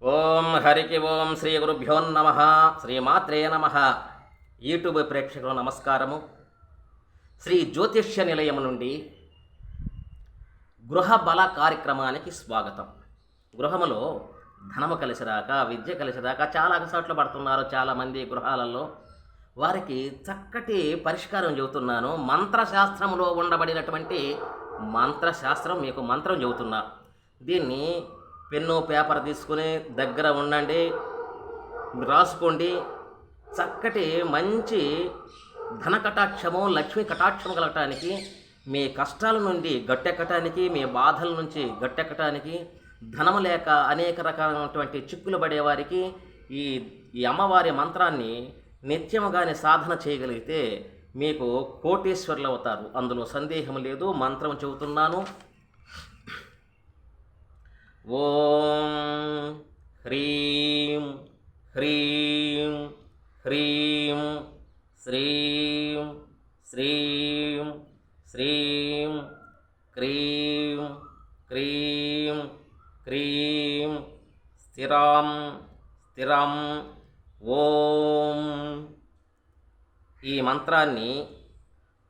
ఓం హరికి ఓం శ్రీ గురుభ్యో నమ శ్రీమాత్రే నమ. యూట్యూబ్ ప్రేక్షకులు నమస్కారము. శ్రీ జ్యోతిష్య నిలయం నుండి గృహ బల కార్యక్రమానికి స్వాగతం. గృహములో ధనము కలిసిరాక, విద్య కలిసిరాక చాలా అగసాట్లు పడుతున్నారు చాలామంది గృహాలలో. వారికి చక్కటి పరిష్కారం చెబుతున్నాను. మంత్రశాస్త్రంలో ఉండబడినటువంటి మంత్రశాస్త్రం మీకు మంత్రం చెబుతున్నా. దీన్ని పెన్ను పేపర్ తీసుకుని దగ్గర ఉండండి, రాసుకోండి. చక్కటి మంచి ధన కటాక్షము, లక్ష్మీ కటాక్షము కలగటానికి, మీ కష్టాల నుండి గట్టెక్కటానికి, మీ బాధల నుంచి గట్టెక్కటానికి, ధనము లేక అనేక రకాలైనటువంటి చిక్కులు పడేవారికి ఈ అమ్మవారి మంత్రాన్ని నిత్యముగానే సాధన చేయగలిగితే మీకు కోటీశ్వరులు అవుతారు. అందులో సందేహం లేదు. మంత్రం చెబుతున్నాను. ఓం హ్రీం హ్రీం హ్రీం శ్రీం శ్రీం శ్రీం క్రీం క్రీం క్రీం స్థిరం స్థిరం ఓం. ఈ మంత్రాన్ని,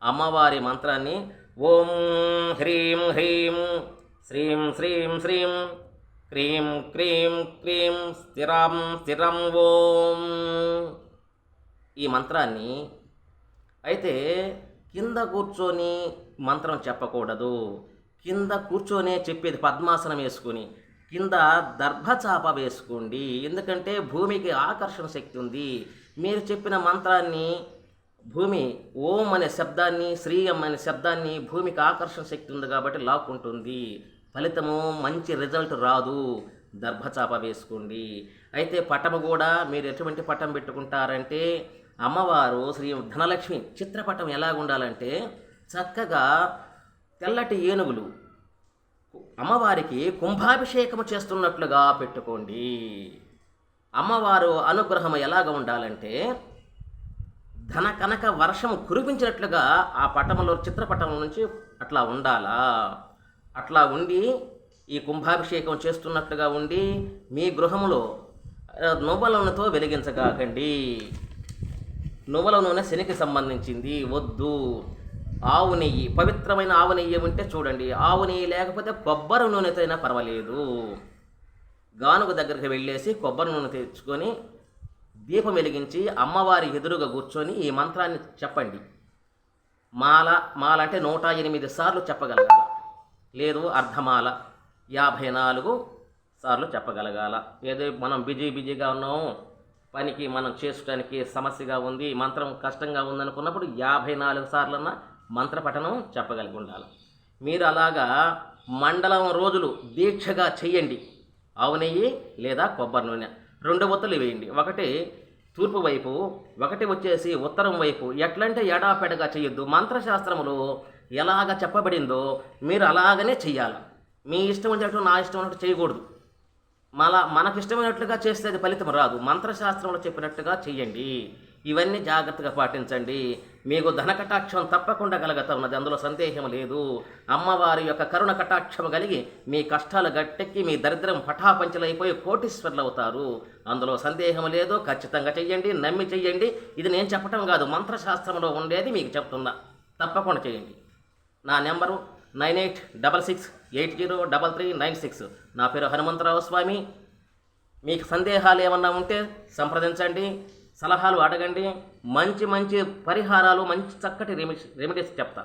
అమ్మవారి మంత్రాన్ని ఓం హ్రీం హ్రీం శ్రీం శ్రీం శ్రీం క్రీం క్రీం క్రీం స్థిరం స్థిరం ఓం, ఈ మంత్రాన్ని అయితే కింద కూర్చొని మంత్రం చెప్పకూడదు. కింద కూర్చొనే చెప్పేది. పద్మాసనం వేసుకొని కింద దర్భచాప వేసుకోండి. ఎందుకంటే భూమికి ఆకర్షణ శక్తి ఉంది. మీరు చెప్పిన మంత్రాన్ని భూమి ఓం అనే శబ్దాన్ని, శ్రీయం అనే శబ్దాన్ని భూమికి ఆకర్షణ శక్తి ఉంది కాబట్టి లాక్కుంటుంది. ఫలితము మంచి రిజల్ట్ రాదు. దర్భచాప వేసుకోండి. అయితే పటము కూడా మీరు ఎటువంటి పటం పెట్టుకుంటారంటే, అమ్మవారు శ్రీ ధనలక్ష్మి చిత్రపటం ఎలాగ ఉండాలంటే చక్కగా తెల్లటి ఏనుగులు అమ్మవారికి కుంభాభిషేకము చేస్తున్నట్లుగా పెట్టుకోండి. అమ్మవారు అనుగ్రహం ఎలాగ ఉండాలంటే ధన కనక వర్షం కురిపించినట్లుగా ఆ పటంలో చిత్రపటం నుంచి అట్లా ఉండాలా. అట్లా ఉండి ఈ కుంభాభిషేకం చేస్తున్నట్లుగా ఉండి మీ గృహంలో నువ్వుల నూనెతో వెలిగించగాకండి. నువ్వుల నూనె శనికి సంబంధించింది, వద్దు. ఆవు నెయ్యి, పవిత్రమైన ఆవు నెయ్యి ఉంటే చూడండి. ఆవు నెయ్యి లేకపోతే కొబ్బరి నూనెతో అయినా పర్వాలేదు. గానుగ దగ్గరికి వెళ్ళేసి కొబ్బరి నూనె తెచ్చుకొని దీపం వెలిగించి అమ్మవారి ఎదురుగా కూర్చొని ఈ మంత్రాన్ని చెప్పండి. మాల అంటే 108 సార్లు చెప్పగలగాల. లేదు అర్ధమాల 54 సార్లు చెప్పగలగాల. ఏదో మనం బిజీగా ఉన్నాము, పనికి మనం చేసుకోవడానికి సమస్యగా ఉంది, మంత్రం కష్టంగా ఉందనుకున్నప్పుడు 54 సార్లన్నా మంత్రపఠనం చెప్పగలిగి ఉండాలి. మీరు అలాగా మండలం రోజులు దీక్షగా చెయ్యండి. ఆవు నెయ్యి లేదా కొబ్బరి నూనె 2 ఒత్తులు వేయండి. ఒకటి తూర్పు వైపు, ఒకటి వచ్చేసి ఉత్తరం వైపు. ఎట్లంటే ఎడాపెడగా చేయొద్దు. మంత్రశాస్త్రములో ఎలాగ చెప్పబడిందో మీరు అలాగనే చెయ్యాలి. మీ ఇష్టం వచ్చినట్టు, నా ఇష్టం ఉన్నట్టు చేయకూడదు. మనకు ఇష్టమైనట్లుగా చేస్తే అది ఫలితం రాదు. మంత్రశాస్త్రంలో చెప్పినట్టుగా చెయ్యండి. ఇవన్నీ జాగ్రత్తగా పాటించండి. మీకు ధన కటాక్షం తప్పకుండా కలగతున్నది, అందులో సందేహం లేదు. అమ్మవారి యొక్క కరుణ కటాక్షం కలిగి మీ కష్టాలు గట్టెక్కి మీ దరిద్రం పటాపంచలైపోయి కోటీశ్వరులు అవుతారు. అందులో సందేహం లేదు. ఖచ్చితంగా చెయ్యండి, నమ్మి చెయ్యండి. ఇది నేను చెప్పటం కాదు, మంత్రశాస్త్రంలో ఉండేది మీకు చెప్తున్నా. తప్పకుండా చేయండి. నా నెంబరు 9866803396. నా పేరు హనుమంతరావు స్వామి. మీకు సందేహాలు ఏమన్నా ఉంటే సంప్రదించండి, సలహాలు అడగండి. మంచి పరిహారాలు, మంచి చక్కటి రెమెడీస్ చెప్తా.